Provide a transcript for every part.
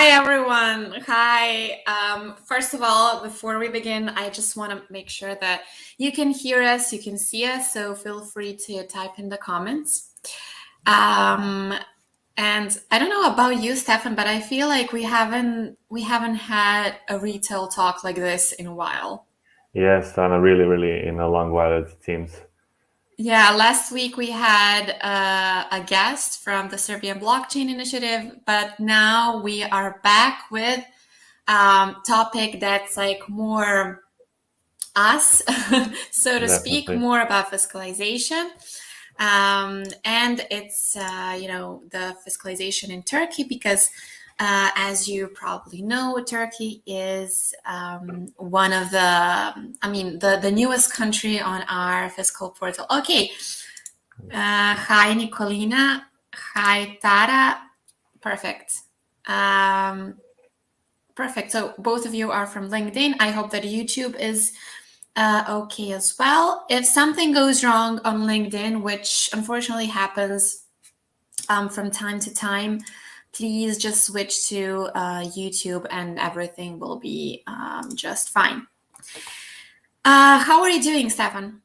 Hi, everyone. Hi. First of all, before we begin, I just want to make sure that you can hear us, you can see us, so feel free to type in the comments. And I don't know about you, Stefan, but I feel like we haven't had a retail talk like this in a while. Yes, Ana, really in a long while it seems. Yeah, last week we had a guest from the Serbian Blockchain Initiative, but now we are back with topic that's like more us, so to speak, Definitely. more about fiscalization. And it's, the fiscalization in Turkey because, as you probably know, Turkey is one of the newest country on our fiscal portal. Okay. Hi, Nicolina. Hi, Tara. Perfect. Perfect. So both of you are from LinkedIn. I hope that YouTube is okay as well. If something goes wrong on LinkedIn, which unfortunately happens from time to time, please just switch to YouTube and everything will be just fine. How are you doing, Stefan?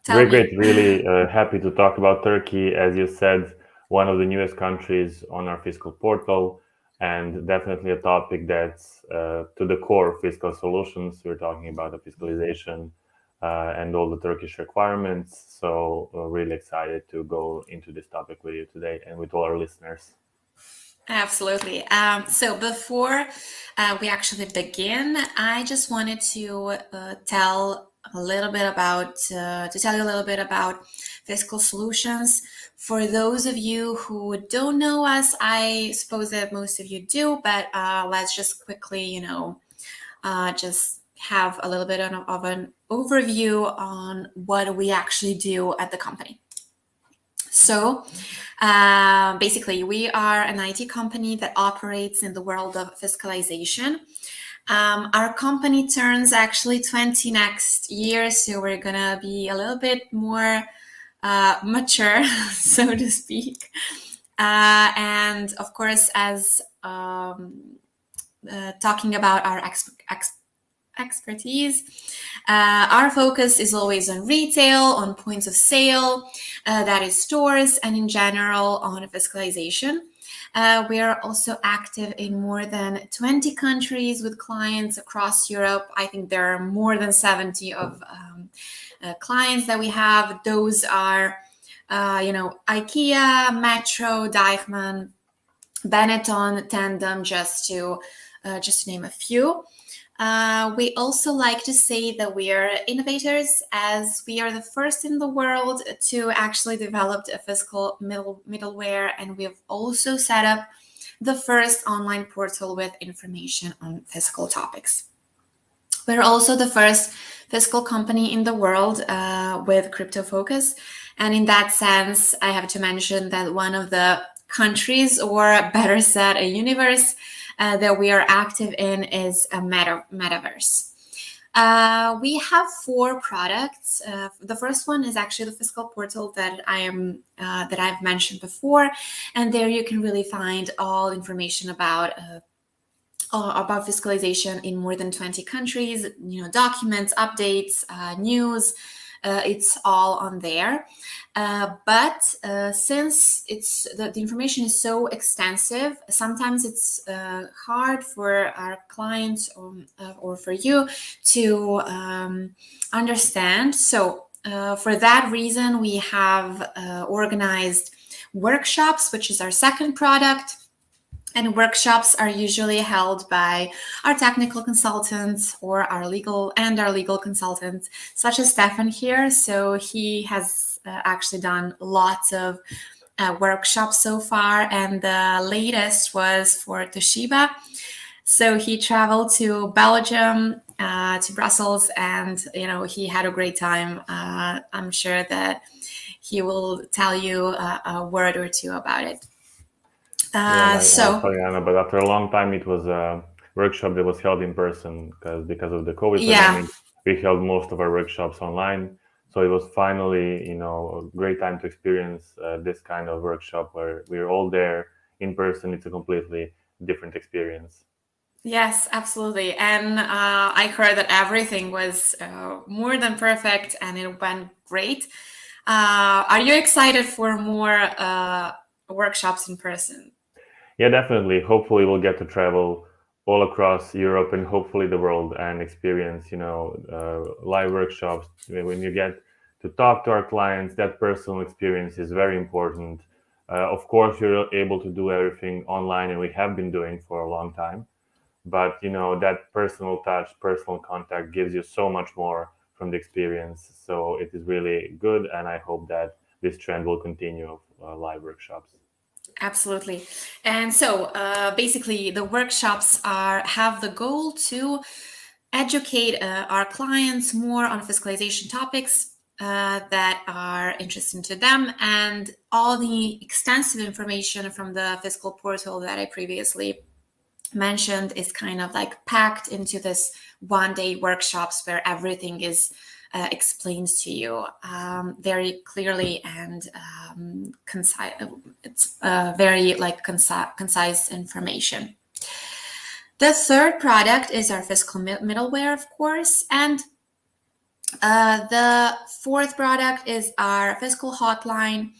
Tell Great. me. Really happy to talk about Turkey. As you said, one of the newest countries on our fiscal portal, and definitely a topic that's to the core fiscal solutions. We're talking about the fiscalization and all the Turkish requirements. So, really excited to go into this topic with you today and with all our listeners. Absolutely. So before we actually begin, I just wanted to tell you a little bit about fiscal solutions. For those of you who don't know us, I suppose that most of you do, but let's just quickly, just have a little bit of an overview on what we actually do at the company. So basically, we are an IT company that operates in the world of fiscalization. Our company turns actually 20 next year, so we're gonna be a little bit more mature, so to speak. And of course, as talking about our expertise. Our focus is always on retail, on points of sale, that is stores, and in general on fiscalization. We are also active in more than 20 countries with clients across Europe. I think there are more than 70 of clients that we have. Those are, IKEA, Metro, Deichmann, Benetton, Tandem, just to name a few. We also like to say that we are innovators, as we are the first in the world to actually develop a fiscal middleware, and we have also set up the first online portal with information on fiscal topics. We're also the first fiscal company in the world with crypto focus, and in that sense, I have to mention that one of the countries, or better said, a universe that we are active in is a metaverse. We have 4 products. The first one is actually the fiscal portal that I've mentioned before, and there you can really find all information about fiscalization in more than 20 countries. Documents, updates, news. It's all on there. But since the information is so extensive, sometimes it's hard for our clients or for you to understand. So for that reason, we have organized workshops, which is our second product. And workshops are usually held by our technical consultants or our legal consultants, such as Stefan here. So he has actually done lots of workshops so far, and the latest was for Toshiba. So he traveled to Belgium, to Brussels, and he had a great time. I'm sure that he will tell you a word or two about it. Yeah, and I'll So tell you, Anna, but after a long time, it was a workshop that was held in person because of the COVID yeah. pandemic, we held most of our workshops online. So it was finally, a great time to experience this kind of workshop where we're all there in person. It's a completely different experience. Yes, absolutely. And I heard that everything was more than perfect and it went great. Are you excited for more workshops in person? Yeah, definitely. Hopefully, we'll get to travel all across Europe and hopefully the world and experience, live workshops. When you get to talk to our clients, that personal experience is very important. Of course, you're able to do everything online, and we have been doing for a long time. But that personal touch, personal contact gives you so much more from the experience. So it is really good, and I hope that this trend will continue of live workshops. Absolutely. And so basically the workshops have the goal to educate our clients more on fiscalization topics that are interesting to them, and all the extensive information from the fiscal portal that I previously mentioned is kind of like packed into this 1 day workshops where everything is explained to you very clearly and concise. It's very like concise information. The third product is our fiscal middleware, of course, and the fourth product is our fiscal hotline,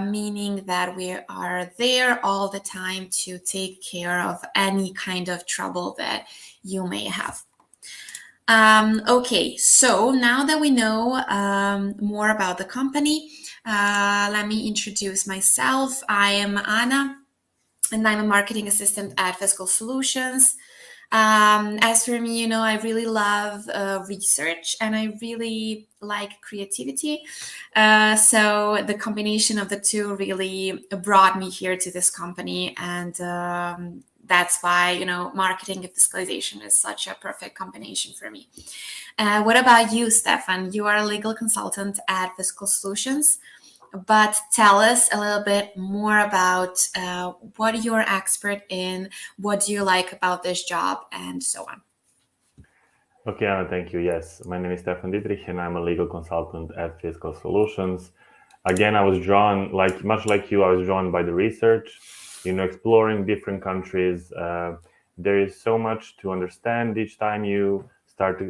meaning that we are there all the time to take care of any kind of trouble that you may have. Okay, so now that we know more about the company, let me introduce myself. I am Ana, and I'm a marketing assistant at Fiscal Solutions. As for me, I really love research and I really like creativity. So the combination of the two really brought me here to this company. And that's why, marketing and fiscalization is such a perfect combination for me. What about you, Stefan? You are a legal consultant at Fiscal Solutions. But tell us a little bit more about what you're expert in, what do you like about this job, and so on. Okay, Anna, thank you. Yes, my name is Stefan Ditrih, and I'm a legal consultant at Fiscal Solutions. Again, I was drawn, much like you, I was drawn by the research, exploring different countries. There is so much to understand each time you start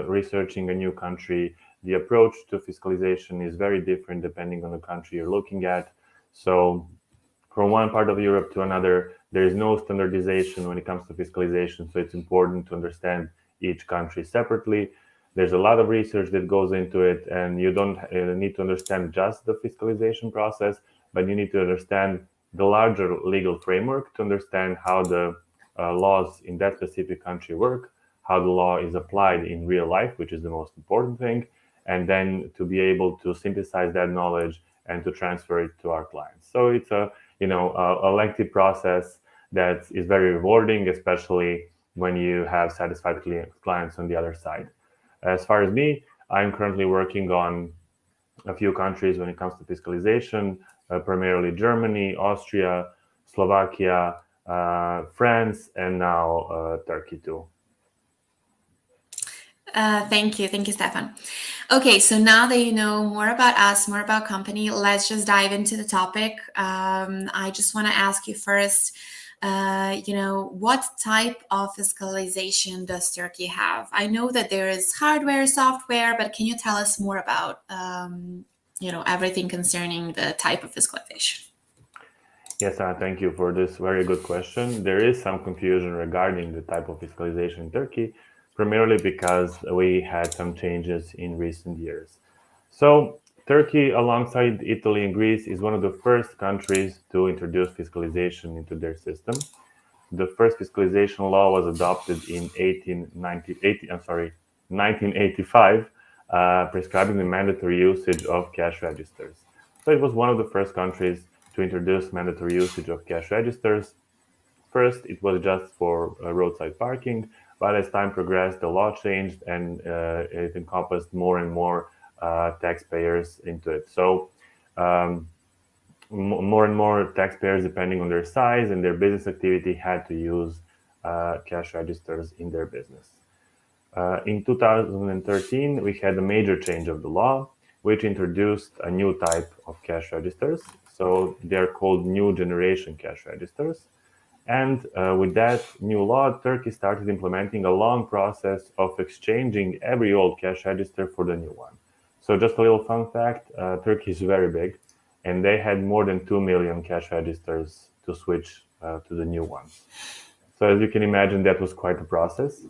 researching a new country. The approach to fiscalization is very different depending on the country you're looking at. So from one part of Europe to another, there is no standardization when it comes to fiscalization. So it's important to understand each country separately. There's a lot of research that goes into it, and you don't need to understand just the fiscalization process, but you need to understand the larger legal framework to understand how the laws in that specific country work, how the law is applied in real life, which is the most important thing, and then to be able to synthesize that knowledge and to transfer it to our clients. So it's a lengthy process that is very rewarding, especially when you have satisfied clients on the other side. As far as me, I'm currently working on a few countries when it comes to fiscalization, primarily Germany, Austria, Slovakia, France, and now Turkey too. Thank you, Stefan. Okay, so now that you know more about us, more about company, let's just dive into the topic. I just want to ask you first, what type of fiscalization does Turkey have? I know that there is hardware, software, but can you tell us more about, everything concerning the type of fiscalization? Yes, thank you for this very good question. There is some confusion regarding the type of fiscalization in Turkey, primarily because we had some changes in recent years. So Turkey, alongside Italy and Greece, is one of the first countries to introduce fiscalization into their system. The first fiscalization law was adopted in 1985, prescribing the mandatory usage of cash registers. So it was one of the first countries to introduce mandatory usage of cash registers. First, it was just for roadside parking, but as time progressed, the law changed and it encompassed more and more taxpayers into it. So more and more taxpayers, depending on their size and their business activity, had to use cash registers in their business. In 2013, we had a major change of the law, which introduced a new type of cash registers. So they're called new generation cash registers. And with that new law, Turkey started implementing a long process of exchanging every old cash register for the new one. So just a little fun fact, Turkey is very big, and they had more than 2 million cash registers to switch to the new ones. So as you can imagine, that was quite a process.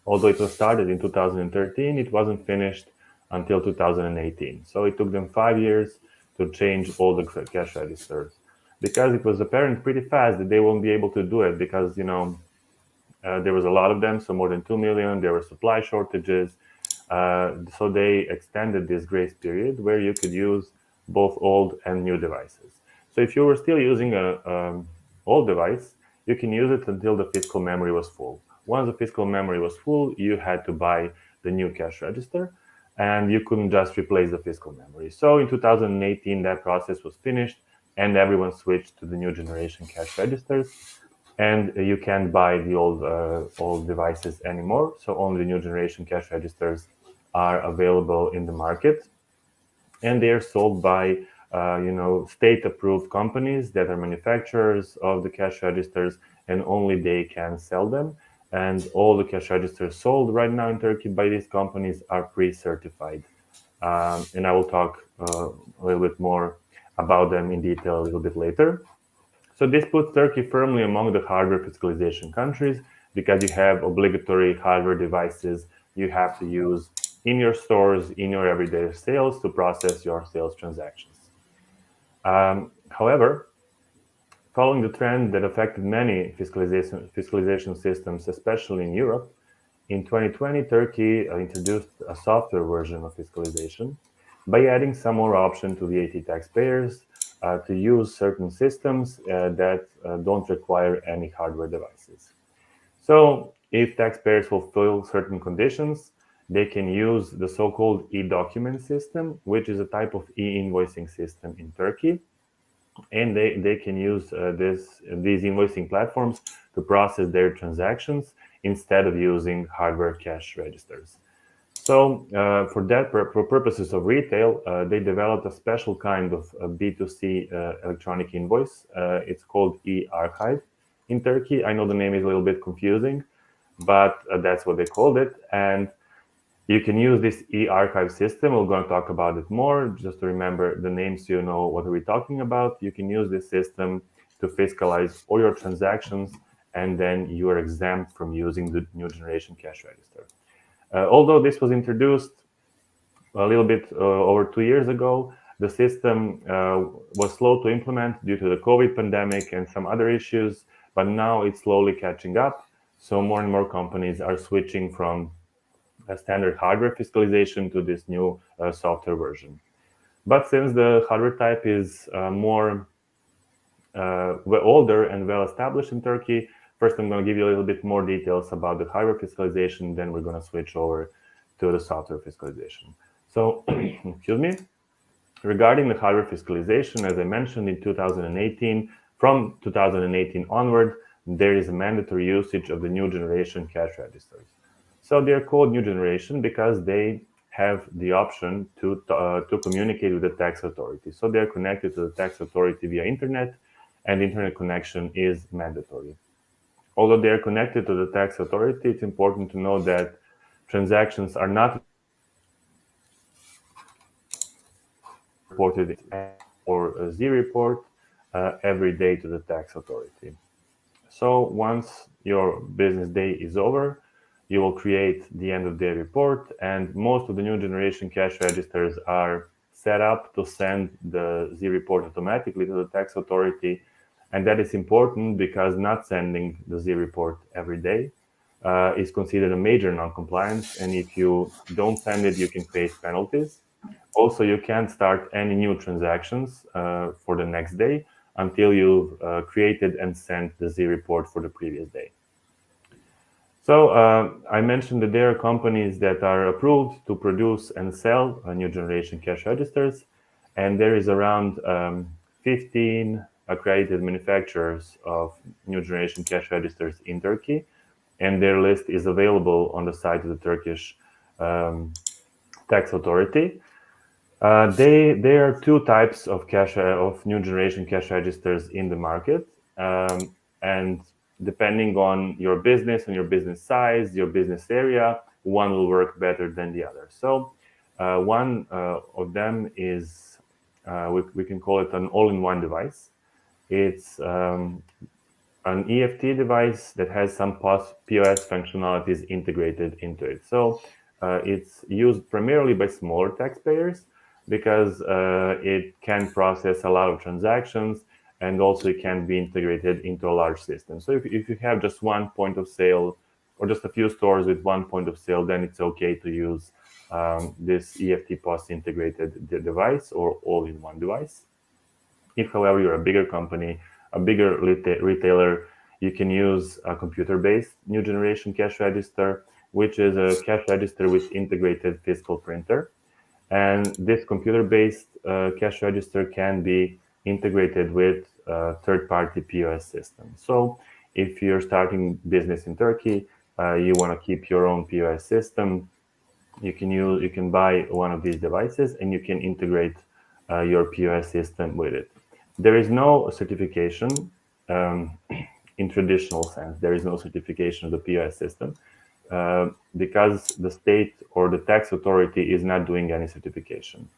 Although it was started in 2013, it wasn't finished until 2018. So it took them 5 years to change all the cash registers, because it was apparent pretty fast that they won't be able to do it, because there was a lot of them, so more than 2 million. There were supply shortages, so they extended this grace period where you could use both old and new devices. So if you were still using a old device, you can use it until the fiscal memory was full. Once the fiscal memory was full, you had to buy the new cash register, and you couldn't just replace the fiscal memory. So in 2018, that process was finished, and everyone switched to the new generation cash registers. And you can't buy the old devices anymore. So only the new generation cash registers are available in the market, and they are sold by state-approved companies that are manufacturers of the cash registers, and only they can sell them. And all the cash registers sold right now in Turkey by these companies are pre-certified. And I will talk a little bit more about them in detail a little bit later. So this puts Turkey firmly among the hardware fiscalization countries, because you have obligatory hardware devices you have to use in your stores, in your everyday sales, to process your sales transactions. However, following the trend that affected many fiscalization systems, especially in Europe, in 2020, Turkey introduced a software version of fiscalization by adding some more option to VAT taxpayers to use certain systems that don't require any hardware devices. So if taxpayers fulfill certain conditions, they can use the so-called e-document system, which is a type of e-invoicing system in Turkey. And they can use these invoicing platforms to process their transactions instead of using hardware cash registers. So for purposes of retail, they developed a special kind of B2C electronic invoice. It's called e-archive in Turkey. I know the name is a little bit confusing, but that's what they called it. And you can use this e-archive system. We're going to talk about it more. Just to remember the names, you know what we're talking about. You can use this system to fiscalize all your transactions, and then you are exempt from using the new generation cash register. Although this was introduced a little bit over 2 years ago, the system was slow to implement due to the COVID pandemic and some other issues, but now it's slowly catching up. So more and more companies are switching from a standard hardware fiscalization to this new software version. But since the hardware type is more older and well established in Turkey, first I'm going to give you a little bit more details about the hardware fiscalization, then we're going to switch over to the software fiscalization. So, excuse me, regarding the hardware fiscalization, as I mentioned in 2018, from 2018 onward, there is a mandatory usage of the new generation cash registers. So they're called new generation because they have the option to communicate with the tax authority. So they're connected to the tax authority via internet, and internet connection is mandatory. Although they're connected to the tax authority, it's important to know that transactions are not reported or a Z report every day to the tax authority. So once your business day is over, you will create the end of day report, and most of the new generation cash registers are set up to send the Z report automatically to the tax authority. And that is important because not sending the Z report every day is considered a major non-compliance. And if you don't send it, you can face penalties. Also, you can't start any new transactions for the next day until you've created and sent the Z report for the previous day. So I mentioned that there are companies that are approved to produce and sell new generation cash registers, and there is around 15 accredited manufacturers of new generation cash registers in Turkey, and their list is available on the site of the Turkish tax authority. There are two types of new generation cash registers in the market. And depending on your business and your business size, your business area, one will work better than the other. So one of them is, we can call it an all-in-one device. It's an EFT device that has some POS functionalities integrated into it. So it's used primarily by smaller taxpayers because it can process a lot of transactions, and also it can be integrated into a large system. So if you have just one point of sale or just a few stores with one point of sale, then it's okay to use this EFT POS integrated device or all-in-one device. If, however, you're a bigger company, a bigger retailer, you can use a computer-based new generation cash register, which is a cash register with integrated fiscal printer. And this computer-based cash register can be integrated with third-party POS systems. So if you're starting business in Turkey, you want to keep your own POS system, you can buy one of these devices and you can integrate your POS system with it. There is no certification in traditional sense. There is no certification of the POS system because the state or the tax authority is not doing any certification.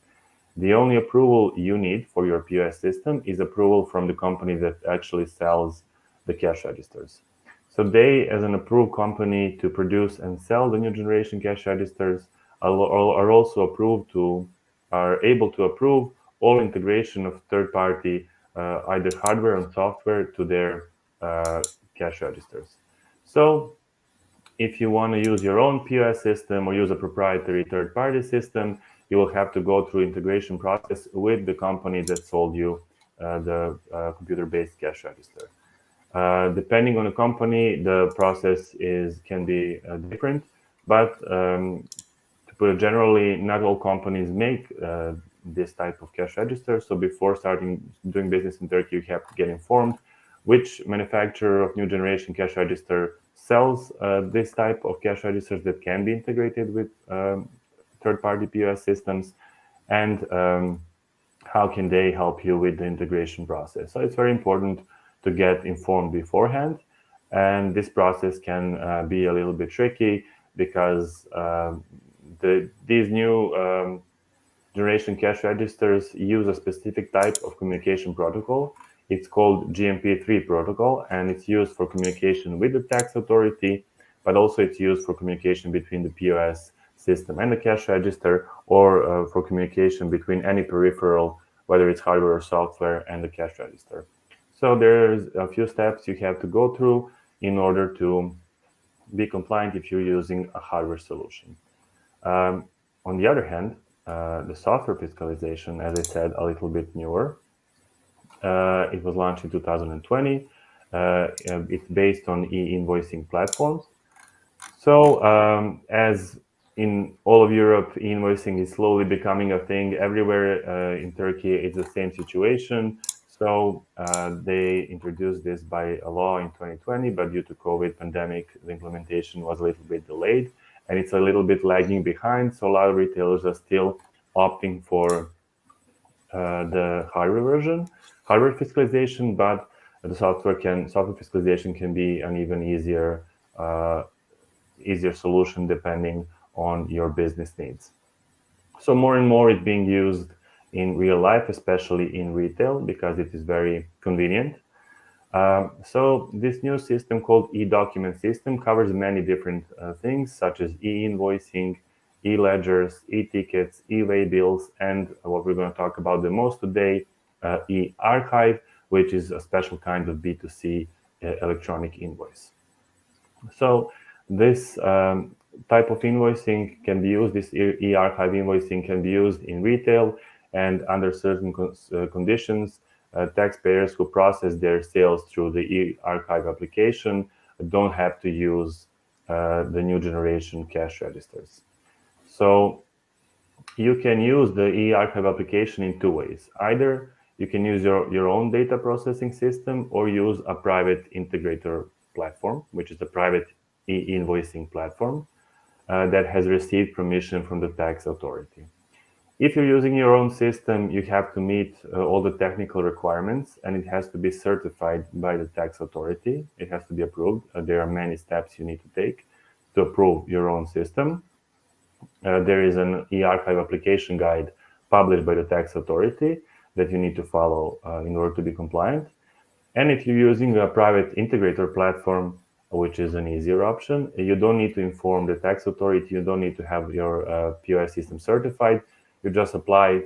The only approval you need for your POS system is approval from the company that actually sells the cash registers. So they, as an approved company to produce and sell the new generation cash registers, are also are able to approve all integration of third-party either hardware and software to their cash registers. So if you want to use your own POS system or use a proprietary third-party system, you will have to go through integration process with the company that sold you the computer-based cash register. Depending on the company, the process can be different, but to put it generally, not all companies make this type of cash register. So before starting doing business in Turkey, you have to get informed which manufacturer of new generation cash register sells this type of cash registers that can be integrated with third-party POS systems, and how can they help you with the integration process. So it's very important to get informed beforehand, and this process can be a little bit tricky because these new generation cash registers use a specific type of communication protocol. It's called GMP3 protocol, and it's used for communication with the tax authority, but also it's used for communication between the POS system and the cash register, or for communication between any peripheral, whether it's hardware or software, and the cash register. So there's a few steps you have to go through in order to be compliant if you're using a hardware solution. On the other hand, the software fiscalization, as I said, a little bit newer. It was launched in 2020. It's based on e-invoicing platforms. So as in all of Europe, e-invoicing is slowly becoming a thing everywhere. In Turkey, it's the same situation. So they introduced this by a law in 2020, but due to COVID pandemic, the implementation was a little bit delayed, and it's a little bit lagging behind. So a lot of retailers are still opting for the hardware version, hardware fiscalization, but the software fiscalization can be an even easier solution depending on your business needs. So more and more it's being used in real life, especially in retail, because it is very convenient. So this new system called e-document system covers many different things, such as e-invoicing, e-ledgers, e-tickets, e-way bills, and what we're going to talk about the most today, e-archive, which is a special kind of B2C electronic invoice. So this type of invoicing can be used, this e-archive invoicing can be used in retail, and under certain conditions, taxpayers who process their sales through the e-archive application don't have to use the new generation cash registers. So you can use the e-archive application in two ways. Either you can use your own data processing system, or use a private integrator platform, which is a private e-invoicing platform that has received permission from the tax authority. If you're using your own system, you have to meet all the technical requirements, and it has to be certified by the tax authority. It has to be approved. There are many steps you need to take to approve your own system. There is an e-archive application guide published by the tax authority that you need to follow in order to be compliant. And if you're using a private integrator platform, which is an easier option, you don't need to inform the tax authority. You don't need to have your POS system certified. You just apply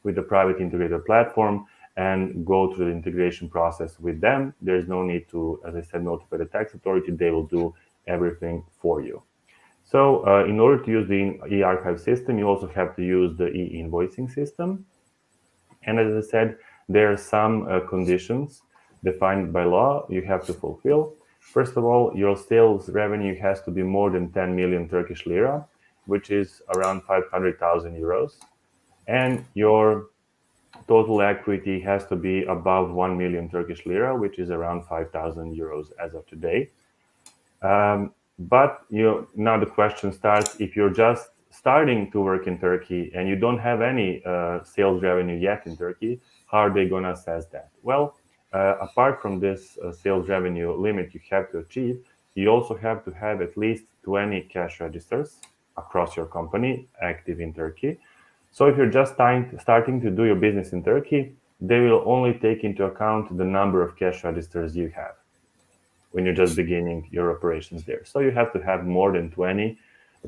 with the private integrator platform and go through the integration process with them. There's no need to, as I said, notify the tax authority. They will do everything for you. So in order to use the e-archive system, you also have to use the e-invoicing system. And as I said, there are some conditions defined by law you have to fulfill. First of all, your sales revenue has to be more than 10 million Turkish lira, which is around 500,000 euros. And your total equity has to be above 1 million Turkish lira, which is around 5,000 euros as of today. But now the question starts, if you're just starting to work in Turkey and you don't have any sales revenue yet in Turkey, how are they going to assess that? Well, apart from this sales revenue limit you have to achieve, you also have to have at least 20 cash registers across your company active in Turkey. So if you're just starting to do your business in Turkey, they will only take into account the number of cash registers you have when you're just beginning your operations there. So you have to have more than 20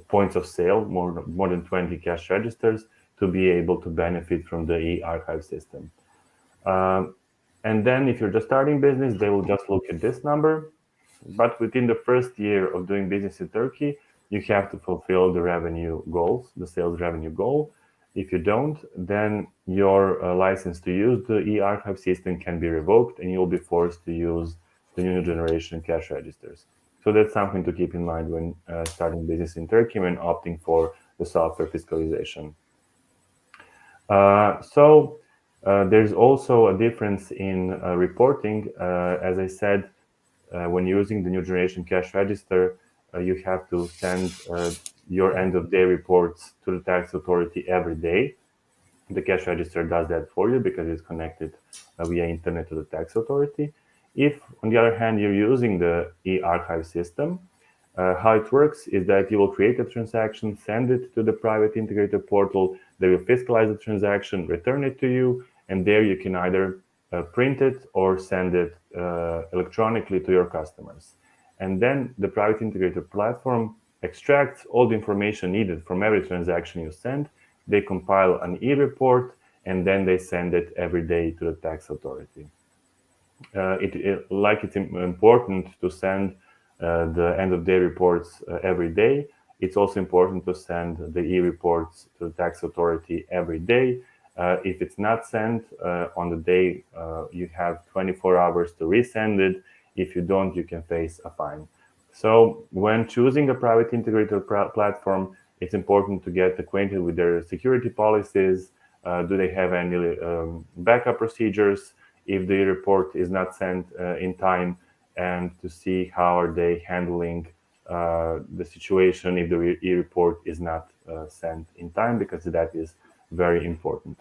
points of sale, more than 20 cash registers to be able to benefit from the e-archive system. And then if you're just starting business, they will just look at this number. But within the first year of doing business in Turkey, you have to fulfill the revenue goals, the sales revenue goal. If you don't, then your license to use the e-archive system can be revoked and you'll be forced to use the new generation cash registers. So that's something to keep in mind when starting business in Turkey, when opting for the software fiscalization. There's also a difference in reporting. As I said, when using the new generation cash register, you have to send your end of day reports to the tax authority every day. The cash register does that for you because it's connected via internet to the tax authority. If, on the other hand, you're using the e-archive system, how it works is that you will create a transaction, send it to the private integrator portal, they will fiscalize the transaction, return it to you, and there you can either print it or send it electronically to your customers. And then the private integrator platform extracts all the information needed from every transaction you send. They compile an e-report, and then they send it every day to the tax authority. It's important to send the end-of-day reports every day. It's also important to send the e-reports to the tax authority every day. If it's not sent on the day, you have 24 hours to resend it. If you don't, you can face a fine. So when choosing a private integrator platform, it's important to get acquainted with their security policies. Do they have any backup procedures if the report is not sent in time, and to see how are they handling the situation if the e-report is not sent in time, because that is very important.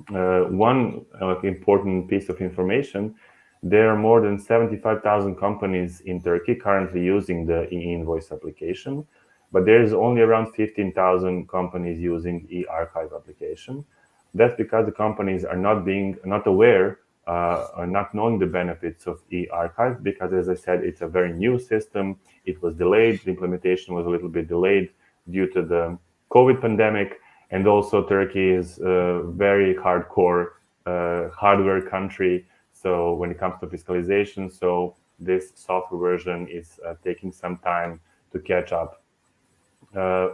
One important piece of information: there are more than 75,000 companies in Turkey currently using the e-invoice application, but there is only around 15,000 companies using e-archive application. That's because the companies are not aware or not knowing the benefits of e-archive, because, as I said, it's a very new system. It was delayed. The implementation was a little bit delayed due to the COVID pandemic. And also Turkey is a very hardcore hardware country. So when it comes to fiscalization, so this software version is taking some time to catch up.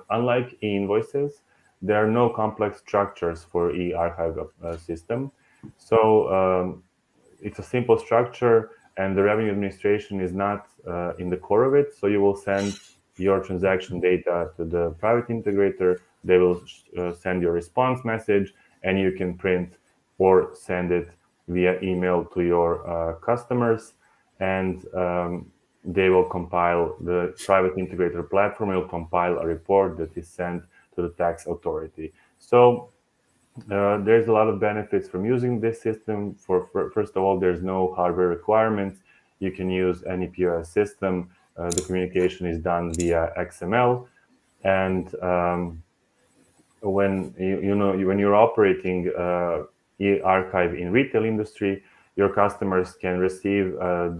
Unlike e-invoices, there are no complex structures for e-archive system. So it's a simple structure, and the revenue administration is not in the core of it. So you will send your transaction data to the private integrator. They will send your response message, and you can print or send it via email to your customers. And they will compile, the private integrator platform will compile a report that is sent to the tax authority. So there's a lot of benefits from using this system. First of all, there's no hardware requirements. You can use any POS system. The communication is done via XML, and when when you're operating e-archive in retail industry, your customers can receive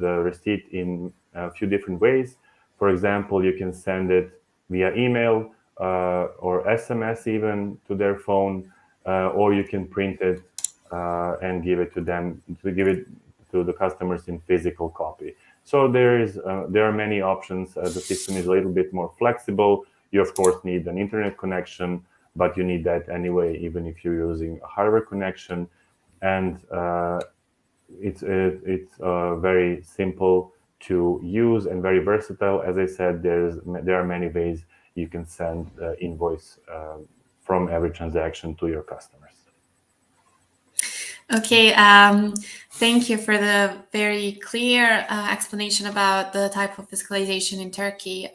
the receipt in a few different ways. For example, you can send it via email or SMS even to their phone, or you can print it and give it to them, to give it to the customers in physical copy. So there are many options. The system is a little bit more flexible. You of course need an internet connection, but you need that anyway, even if you're using a hardware connection. And it's very simple to use and very versatile. As I said, there are many ways you can send invoice from every transaction to your customers. Okay, thank you for the very clear explanation about the type of fiscalization in Turkey.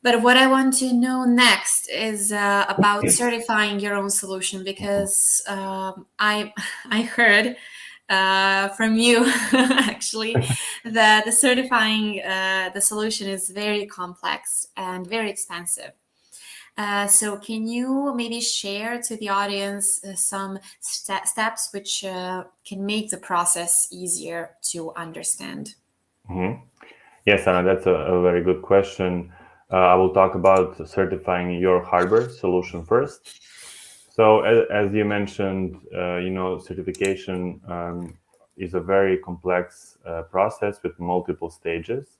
But what I want to know next is about certifying your own solution, because I heard from you actually that the certifying the solution is very complex and very expensive. So can you maybe share to the audience some steps which can make the process easier to understand? Mm-hmm. Yes, Anna, that's a very good question. I will talk about certifying your hardware solution first. So as you mentioned, certification is a very complex process with multiple stages.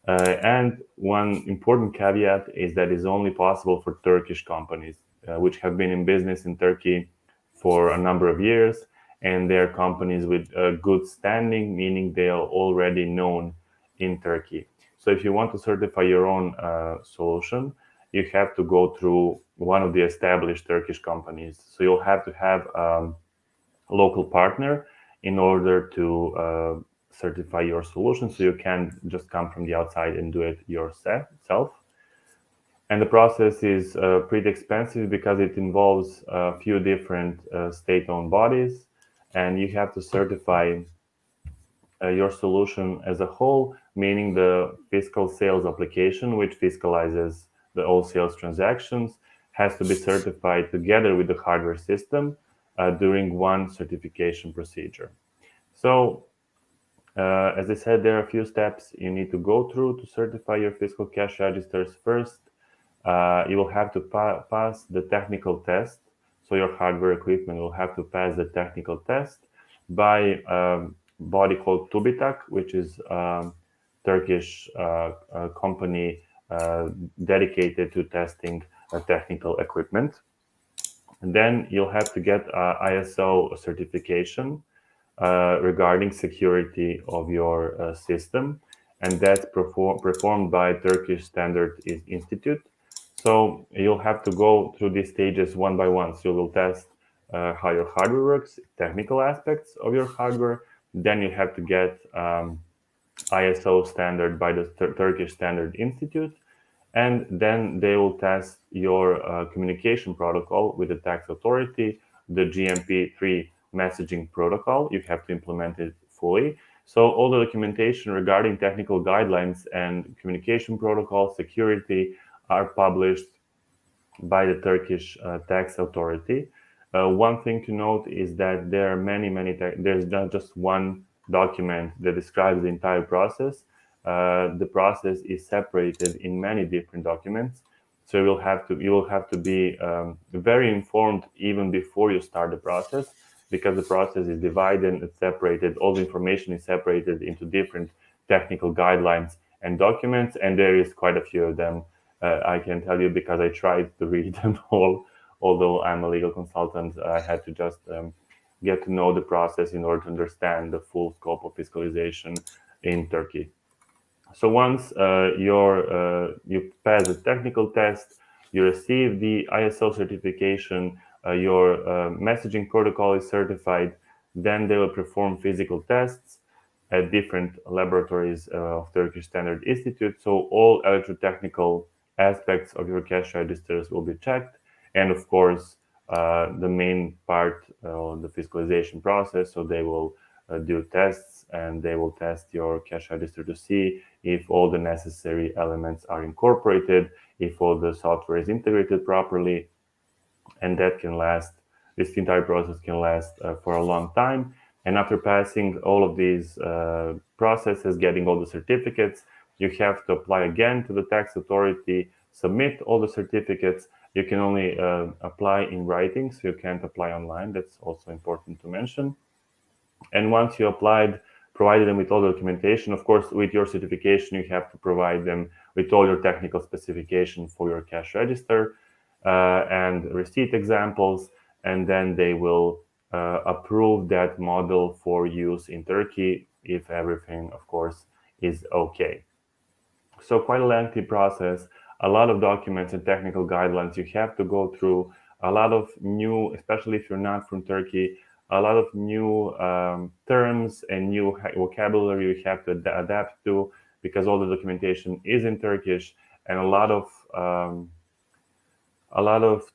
And one important caveat is that it's only possible for Turkish companies, which have been in business in Turkey for a number of years, and they're companies with good standing, meaning they are already known in Turkey. So if you want to certify your own solution, you have to go through one of the established Turkish companies. So you'll have to have a local partner in order to certify your solution. So you can't just come from the outside and do it yourself. And the process is pretty expensive because it involves a few different state-owned bodies, and you have to certify your solution as a whole, meaning the fiscal sales application, which fiscalizes all sales transactions, has to be certified together with the hardware system during one certification procedure. So, as I said, there are a few steps you need to go through to certify your fiscal cash registers. First, you will have to pass the technical test. So your hardware equipment will have to pass the technical test by body called TÜBİTAK, which is Turkish company dedicated to testing technical equipment. And then you'll have to get ISO certification regarding security of your system, and that's performed by Turkish Standard Institute. So you'll have to go through these stages one by one. So you will test how your hardware works, technical aspects of your hardware. Then you have to get ISO standard by the Turkish Standard Institute. And then they will test your communication protocol with the tax authority, the GMP3 messaging protocol. You have to implement it fully. So all the documentation regarding technical guidelines and communication protocol security are published by the Turkish tax authority. One thing to note is that there are many, there's not just one document that describes the entire process. The process is separated in many different documents. So you will have to be very informed even before you start the process, because the process is divided and separated. All the information is separated into different technical guidelines and documents, and there is quite a few of them. I can tell you because I tried to read them all. Although I'm a legal consultant, I had to just get to know the process in order to understand the full scope of fiscalization in Turkey. So once you pass the technical test, you receive the ISO certification, your messaging protocol is certified, then they will perform physical tests at different laboratories of Turkish Standard Institute. So all electrotechnical aspects of your cash registers will be checked. And of course, the main part of the fiscalization process. So they will do tests, and they will test your cash register to see if all the necessary elements are incorporated, if all the software is integrated properly, and that can last. This entire process can last for a long time. And after passing all of these processes, getting all the certificates, you have to apply again to the tax authority, submit all the certificates. You can only apply in writing, so you can't apply online. That's also important to mention. And once you applied, provided them with all the documentation, of course, with your certification, you have to provide them with all your technical specification for your cash register and receipt examples, and then they will approve that model for use in Turkey if everything, of course, is okay. So quite a lengthy process, a lot of documents and technical guidelines you have to go through, a lot of new, especially if you're not from Turkey, a lot of new terms and new vocabulary you have to adapt to, because all the documentation is in Turkish, and a lot of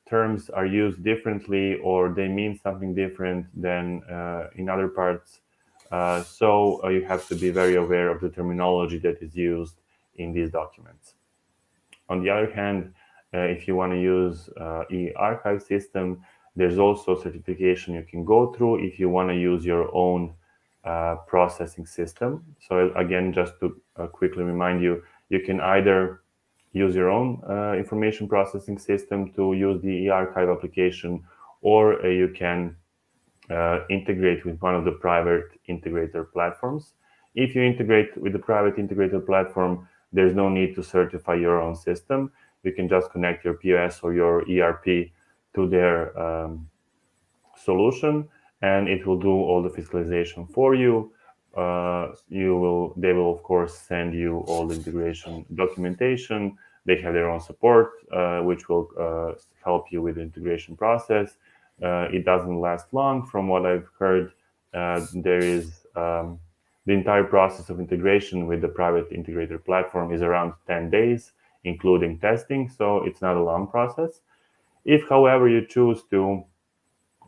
terms are used differently, or they mean something different than in other parts. So you have to be very aware of the terminology that is used in these documents. On the other hand, if you want to use e-archive system, there's also certification you can go through if you want to use your own processing system. So again, just to quickly remind you, you can either use your own information processing system to use the e-archive application, or you can integrate with one of the private integrator platforms. If you integrate with the private integrator platform, there's no need to certify your own system. You can just connect your POS or your ERP to their solution, and it will do all the fiscalization for you. They will of course send you all the integration documentation. They have their own support, which will help you with the integration process. It doesn't last long. From what I've heard, there is the entire process of integration with the private integrator platform is around 10 days, including testing. So it's not a long process. If, however, you choose to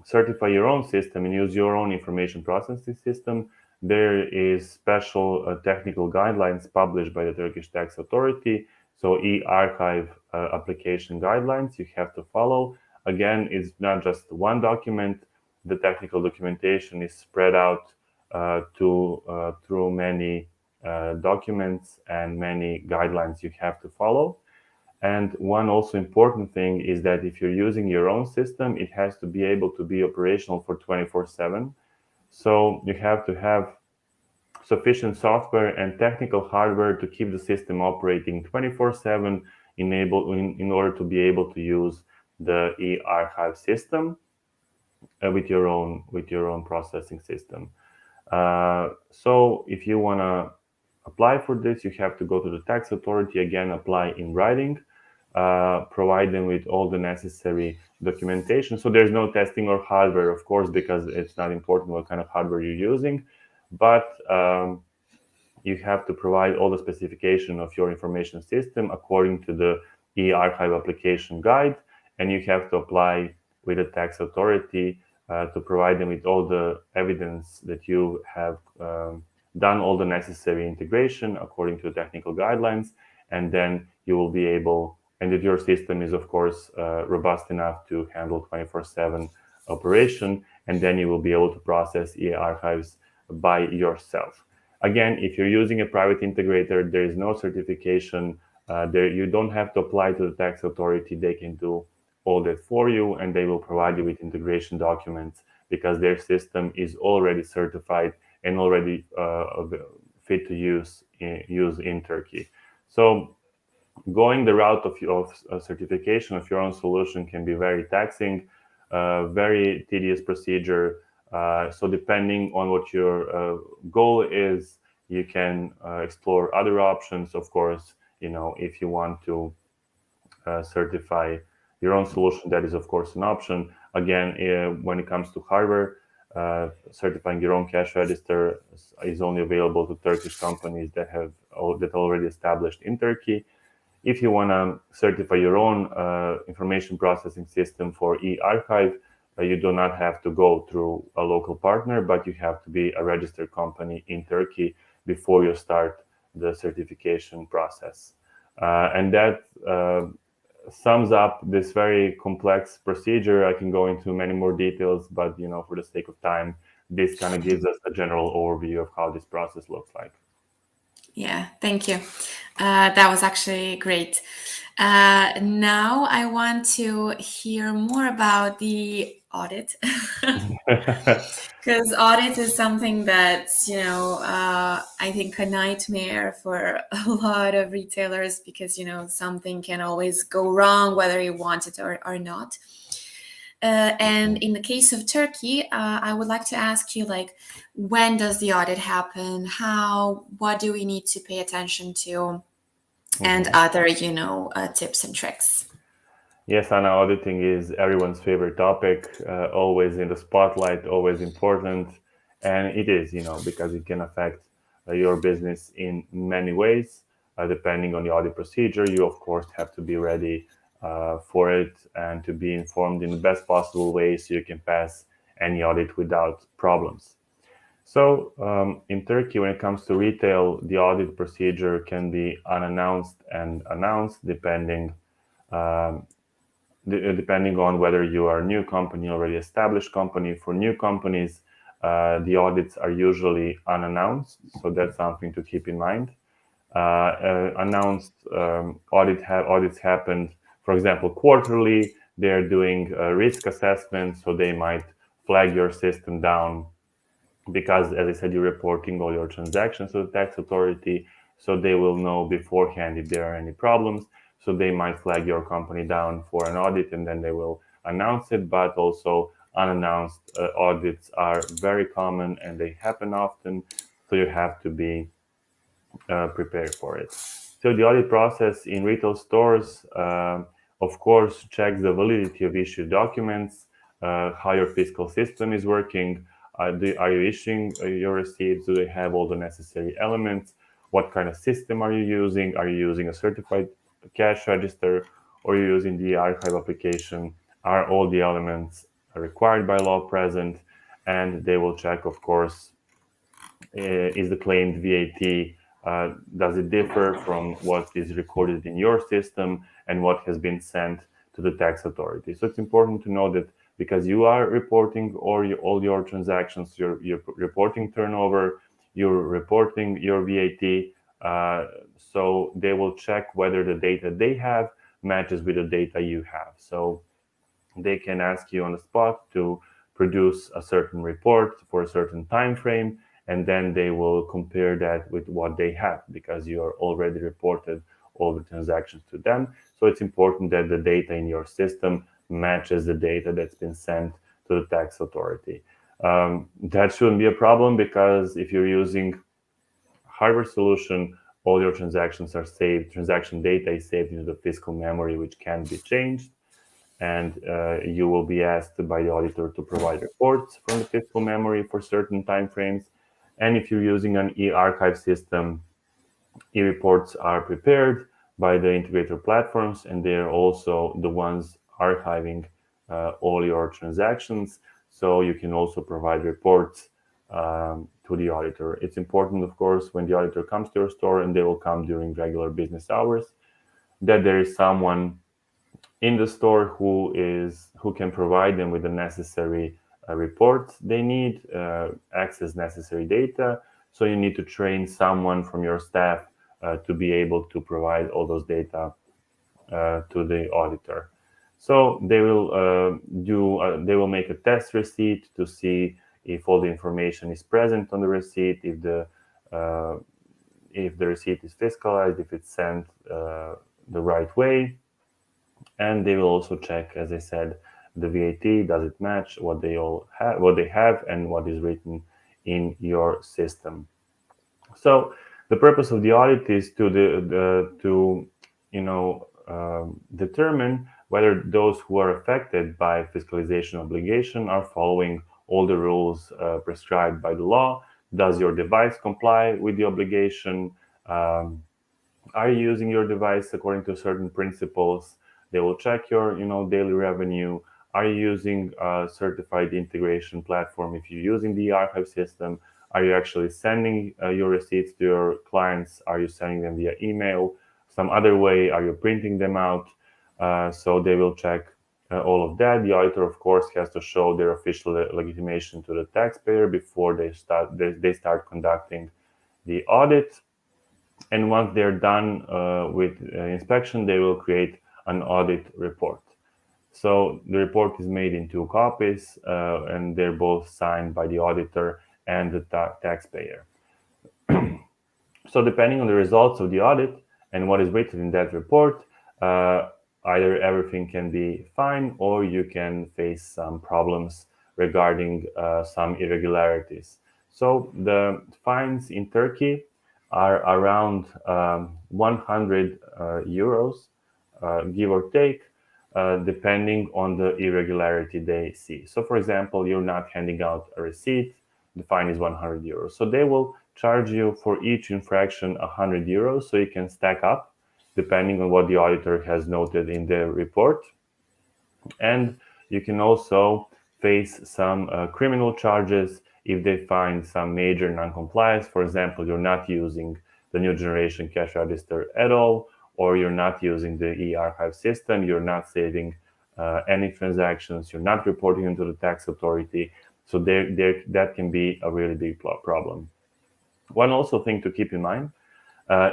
certify your own system and use your own information processing system, there is special technical guidelines published by the Turkish tax authority. So e-archive application guidelines you have to follow. Again, it's not just one document. The technical documentation is spread out through many documents and many guidelines you have to follow. And one also important thing is that if you're using your own system, it has to be able to be operational for 24/7. So you have to have sufficient software and technical hardware to keep the system operating 24/7 in order to be able to use the e-archive system with your own processing system. So if you want to apply for this, you have to go to the tax authority, again, apply in writing, provide them with all the necessary documentation. So there's no testing or hardware, of course, because it's not important what kind of hardware you're using, but you have to provide all the specification of your information system according to the e-archive application guide, and you have to apply with the tax authority to provide them with all the evidence that you have done all the necessary integration according to the technical guidelines, and then you will be able, and that your system is of course robust enough to handle 24/7 operation, and then you will be able to process e-archives by yourself. Again, if you're using a private integrator, there is no certification. You don't have to apply to the tax authority. They can do all that for you, and they will provide you with integration documents because their system is already certified and already fit to use in Turkey. So going the route of certification of your own solution can be very taxing, very tedious procedure. So depending on what your goal is, you can explore other options. Of course, if you want to certify your own solution, that is of course an option. Again, when it comes to hardware, certifying your own cash register is only available to Turkish companies that already established in Turkey. If you want to certify your own information processing system for e-archive, you do not have to go through a local partner, but you have to be a registered company in Turkey before you start the certification process. And that sums up this very complex procedure. I can go into many more details, but for the sake of time, this kind of gives us a general overview of how this process looks like. Yeah, thank you. That was actually great. Now I want to hear more about the audit. Because audit is something that's, I think a nightmare for a lot of retailers because, something can always go wrong, whether you want it or not. And in the case of Turkey, I would like to ask you, like, when does the audit happen? What do we need to pay attention to? And other, tips and tricks. Yes, Anna, auditing is everyone's favorite topic, always in the spotlight, always important. And it is, because it can affect your business in many ways. Depending on the audit procedure, you, of course, have to be ready for it and to be informed in the best possible way so you can pass any audit without problems. So in Turkey, when it comes to retail, the audit procedure can be unannounced and announced depending on whether you are a new company, already established company. For new companies, the audits are usually unannounced, so that's something to keep in mind. Announced audits happened, for example, quarterly. They're doing a risk assessment, so they might flag your system down because, as I said, you're reporting all your transactions to the tax authority, so they will know beforehand if there are any problems. So they might flag your company down for an audit, and then they will announce it. But also, unannounced audits are very common, and they happen often. So you have to be prepared for it. So the audit process in retail stores, of course, checks the validity of issued documents, how your fiscal system is working. Are you issuing your receipts? Do they have all the necessary elements? What kind of system are you using? Are you using a certified cash register, or are you using the archive application? Are all the elements required by law present? And they will check, of course, is the claimed VAT, does it differ from what is recorded in your system and what has been sent to the tax authority? So it's important to know that because you are reporting all your transactions, you're reporting turnover, you're reporting your VAT, so they will check whether the data they have matches with the data you have. So they can ask you on the spot to produce a certain report for a certain time frame, and then they will compare that with what they have because you are already reported all the transactions to them. So it's important that the data in your system matches the data that's been sent to the tax authority. That shouldn't be a problem because if you're using hardware solution, all your transactions are saved. Transaction data is saved into the fiscal memory, which can be changed. And you will be asked by the auditor to provide reports from the fiscal memory for certain timeframes. And if you're using an e-archive system, e-reports are prepared by the integrator platforms, and they're also the ones archiving all your transactions. So you can also provide reports to the auditor. It's important, of course, when the auditor comes to your store, and they will come during regular business hours, that there is someone in the store who can provide them with the necessary reports they need, access necessary data. So you need to train someone from your staff to be able to provide all those data to the auditor. So they will make a test receipt to see if all the information is present on the receipt, if the receipt is fiscalized, if it's sent the right way. And they will also check, as I said, the VAT, does it match what they have and what is written in your system. So the purpose of the audit is to determine whether those who are affected by fiscalization obligation are following all the rules prescribed by the law. Does your device comply with the obligation? Are you using your device according to certain principles? They will check your, daily revenue. Are you using a certified integration platform? If you're using the archive system, are you actually sending your receipts to your clients? Are you sending them via email? Some other way? Are you printing them out? So they will check all of that. The auditor, of course, has to show their official legitimation to the taxpayer before they start conducting the audit. And once they're done with inspection, they will create an audit report. So the report is made in 2 copies, and they're both signed by the auditor and the taxpayer. So depending on the results of the audit and what is written in that report, either everything can be fine or you can face some problems regarding some irregularities. So the fines in Turkey are around 100 euros, give or take, depending on the irregularity they see. So, for example, you're not handing out a receipt, the fine is 100 euros. So they will charge you for each infraction 100 euros, so you can stack up depending on what the auditor has noted in the report. And you can also face some criminal charges if they find some major non-compliance. For example, you're not using the new generation cash register at all, or you're not using the e-archive system, you're not saving any transactions, you're not reporting them to the tax authority. So that can be a really big problem. One also thing to keep in mind,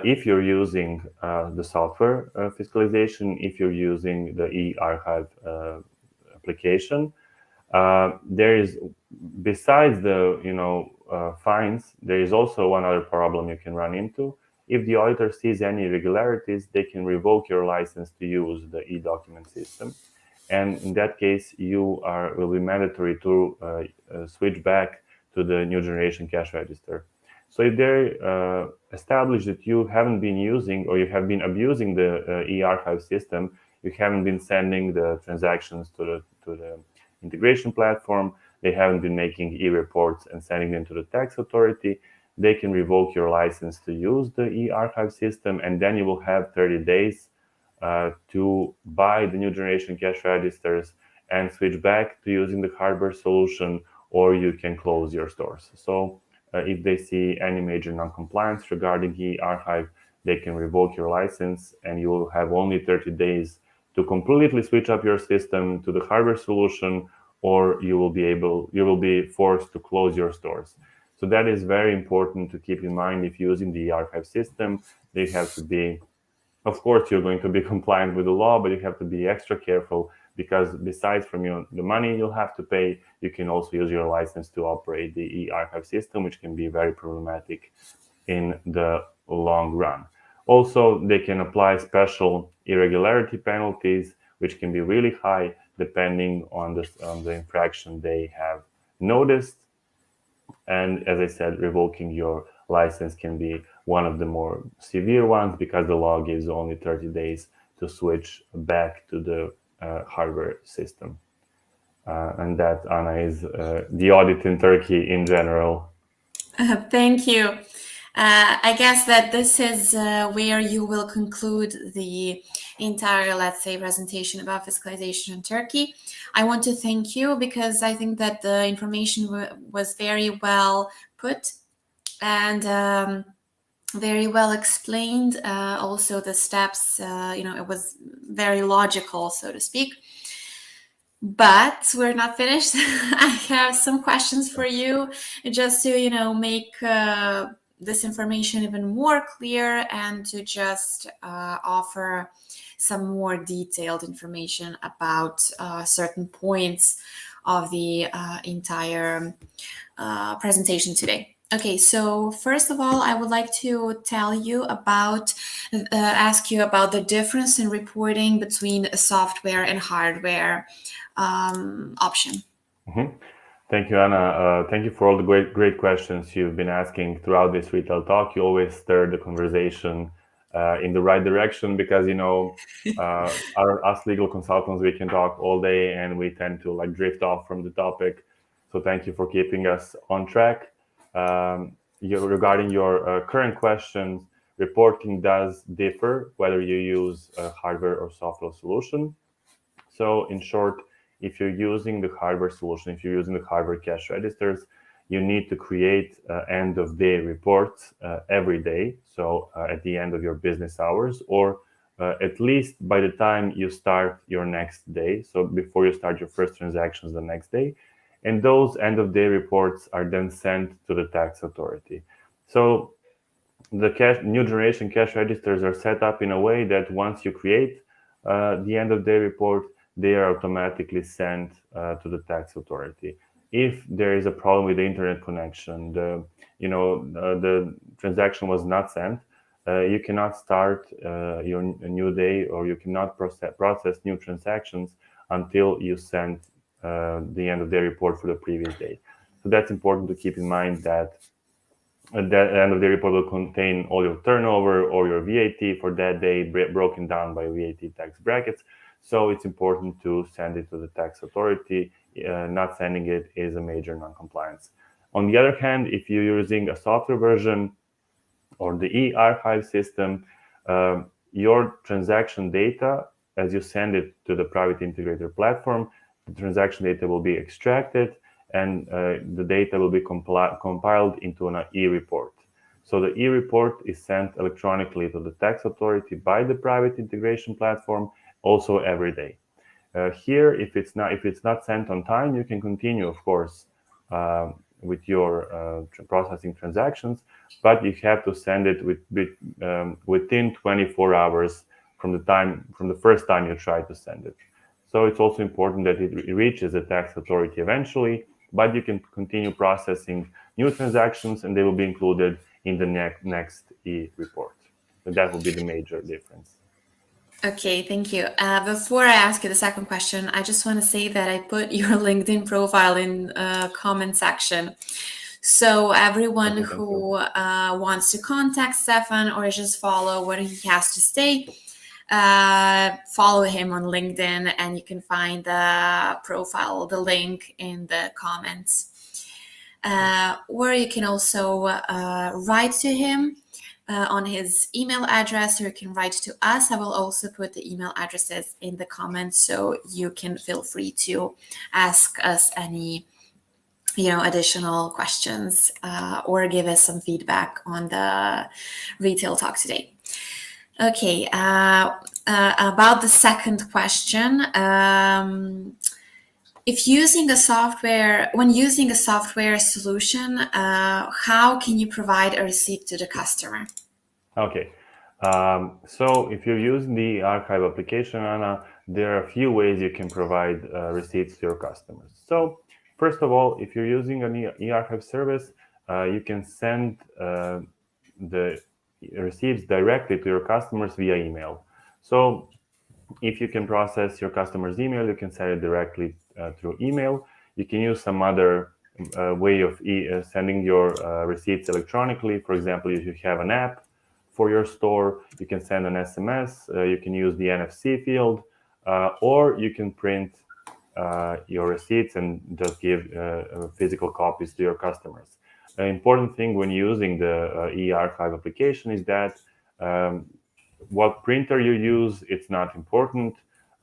if you're using the software fiscalization, if you're using the e-archive application, there is, besides the fines, there is also one other problem you can run into. If the auditor sees any irregularities, they can revoke your license to use the e-document system, and in that case, will be mandatory to switch back to the new generation cash register. So if they establish that you haven't been using or you have been abusing the e-archive system, you haven't been sending the transactions to the integration platform, they haven't been making e-reports and sending them to the tax authority, they can revoke your license to use the e-archive system, and then you will have 30 days to buy the new generation cash registers and switch back to using the hardware solution, or you can close your stores. So if they see any major non-compliance regarding e-archive, they can revoke your license, and you will have only 30 days to completely switch up your system to the hardware solution, or you will be forced to close your stores. So that is very important to keep in mind. If using the archive system, they have to be, of course, you're going to be compliant with the law, but you have to be extra careful, because besides from the money you'll have to pay, you can also use your license to operate the e-archive system, which can be very problematic in the long run. Also, they can apply special irregularity penalties, which can be really high depending on the infraction they have noticed. And as I said, revoking your license can be one of the more severe ones, because the law gives only 30 days to switch back to the hardware system. And that, Ana, is the audit in Turkey in general. Thank you. I guess that this is where you will conclude the entire, let's say, presentation about fiscalization in Turkey. I want to thank you, because I think that the information was very well put and very well explained. Also, the steps, it was very logical, so to speak. But we're not finished. I have some questions for you, just to, make this information even more clear, and to just offer some more detailed information about certain points of the entire presentation today. Okay, so first of all, I would like to ask you about the difference in reporting between software and hardware option. Mm-hmm. Thank you, Ana. Thank you for all the great questions you've been asking throughout this retail talk. You always stir the conversation in the right direction, because us legal consultants, we can talk all day and we tend to drift off from the topic. So thank you for keeping us on track. Regarding your current questions, reporting does differ whether you use a hardware or software solution. So in short, if you're using the hardware solution, if you're using the hardware cash registers, you need to create end-of-day reports every day. So at the end of your business hours, or at least by the time you start your next day. So before you start your first transactions the next day. And those end-of-day reports are then sent to the tax authority. So the new generation cash registers are set up in a way that once you create the end-of-day report, they are automatically sent to the tax authority. If there is a problem with the internet connection, the transaction was not sent, you cannot start a new day, or you cannot process new transactions until you send the end-of-day report for the previous day. So that's important to keep in mind, that at the end of the report will contain all your turnover or your VAT for that day, broken down by VAT tax brackets. So it's important to send it to the tax authority. Not sending it is a major non-compliance. On the other hand, if you're using a software version or the e-archive system, your transaction data, as you send it to the private integrator platform, the transaction data will be extracted, and the data will be compiled into an e-report. So the e-report is sent electronically to the tax authority by the private integration platform, also every day. Here, if it's not sent on time, you can continue, of course, with your processing transactions, but you have to send it within 24 hours from the first time you try to send it. So it's also important that it reaches the tax authority eventually, but you can continue processing new transactions, and they will be included in the next e-report. So that will be the major difference. Okay, thank you. Before I ask you the second question, I just want to say that I put your LinkedIn profile in comment section. So everyone who wants to contact Stefan or just follow what he has to say, follow him on LinkedIn, and you can find the profile, the link in the comments. Or you can also write to him on his email address, or you can write to us. I will also put the email addresses in the comments, so you can feel free to ask us any additional questions or give us some feedback on the retail talk today. Okay, about the second question. When using a software solution, how can you provide a receipt to the customer? Okay, so if you're using the archive application, Ana, there are a few ways you can provide receipts to your customers. So first of all, if you're using an e-archive service, you can send the receipts directly to your customers via email. So if you can process your customer's email, you can send it directly through email. You can use some other way of sending your receipts electronically. For example, if you have an app for your store, you can send an SMS. You can use the NFC field, or you can print your receipts and just give physical copies to your customers. An important thing when using the e-archive application is that what printer you use, it's not important.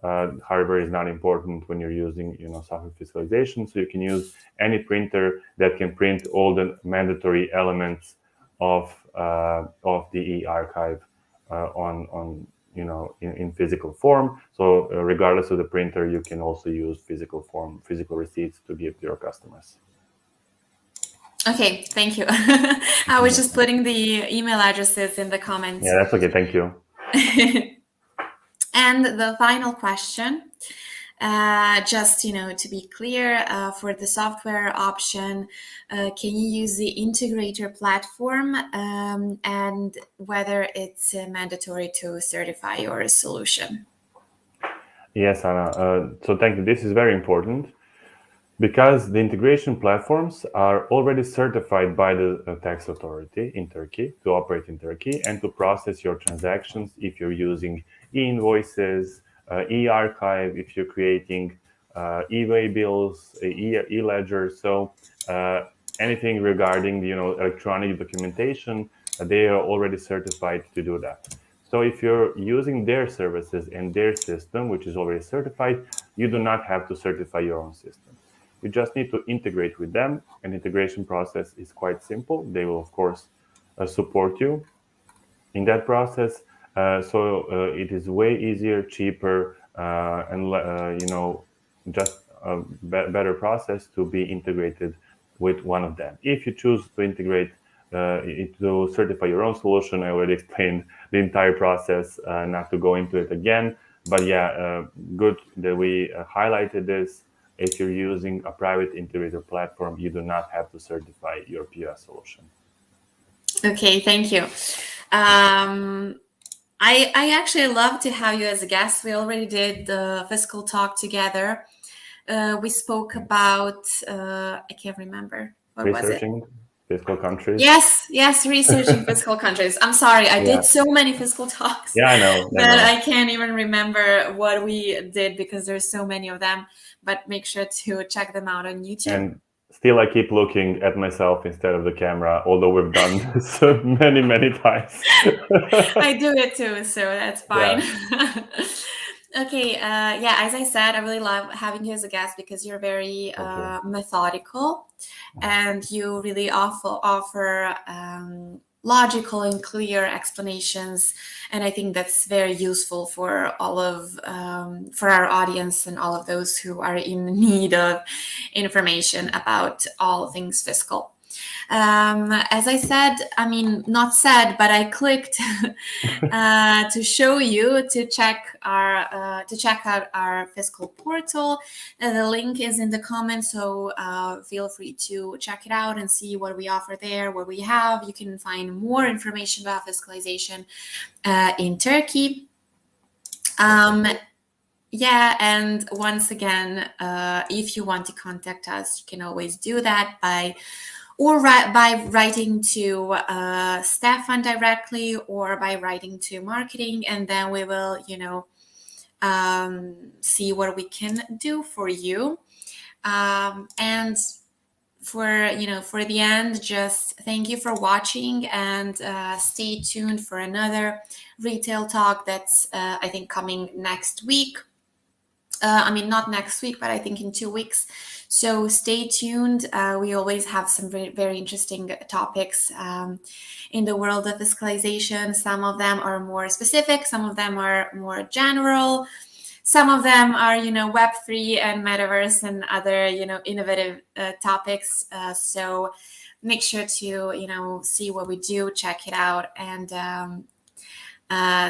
Hardware is not important when you're using software fiscalization. So you can use any printer that can print all the mandatory elements of the e-archive in physical form. So regardless of the printer, you can also use physical receipts to give to your customers. Okay, thank you. I was just putting the email addresses in the comments. Yeah, that's okay. Thank you. And the final question, just to be clear, for the software option, can you use the integrator platform, and whether it's mandatory to certify your solution? Yes, Ana. So thank you. This is very important, because the integration platforms are already certified by the tax authority in Turkey to operate in Turkey and to process your transactions if you're using e-invoices, e-archive, if you're creating e-way bills, e-ledger. So anything regarding electronic documentation, They are already certified to do that. So if you're using their services and their system, which is already certified, you do not have to certify your own system. You just need to integrate with them. An integration process is quite simple. They will, of course, support you in that process. So it is way easier, cheaper, and just a better process to be integrated with one of them. If you choose to integrate to certify your own solution, I already explained the entire process, not to go into it again. But yeah, good that we highlighted this. If you're using a private integrator platform, you do not have to certify your POS solution. Okay, thank you. I actually love to have you as a guest. We already did the fiscal talk together. We spoke about, I can't remember. What was it? Researching fiscal countries. Yes, researching fiscal countries. I'm sorry, I did so many fiscal talks. Yeah, I know. That I can't even remember what we did because there's so many of them. But make sure to check them out on YouTube. And still, I keep looking at myself instead of the camera, although we've done this many times. I do it too, so that's fine. Yeah. Okay, yeah, as I said, I really love having you as a guest because you're very methodical and you really offer logical and clear explanations. And I think that's very useful for all of, for our audience and all of those who are in need of information about all things fiscal. As I said, I mean, not said, but I clicked to show you to check out our fiscal portal. The link is in the comments, so feel free to check it out and see what we offer there, what we have. You can find more information about fiscalization in Turkey. Yeah, and once again, if you want to contact us, you can always do that by writing to Stefan directly or by writing to marketing, and then we will, see what we can do for you. And for the end, just thank you for watching and stay tuned for another retail talk that's I think coming next week. I mean, not next week, but I think in 2 weeks. So stay tuned. We always have some very, very interesting topics in the world of fiscalization. Some of them are more specific. Some of them are more general. Some of them are, Web3 and metaverse and other, innovative topics. So make sure to, see what we do, check it out. And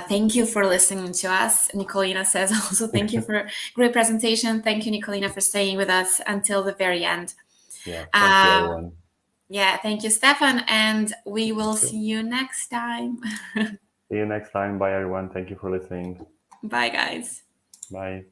thank you for listening to us. Nicolina says also thank you for a great presentation. Thank you, Nicolina, for staying with us until the very end. Yeah, thank you, everyone. Yeah, thank you, Stefan, and we will see you next time. See you next time. Bye, everyone. Thank you for listening. Bye, guys. Bye.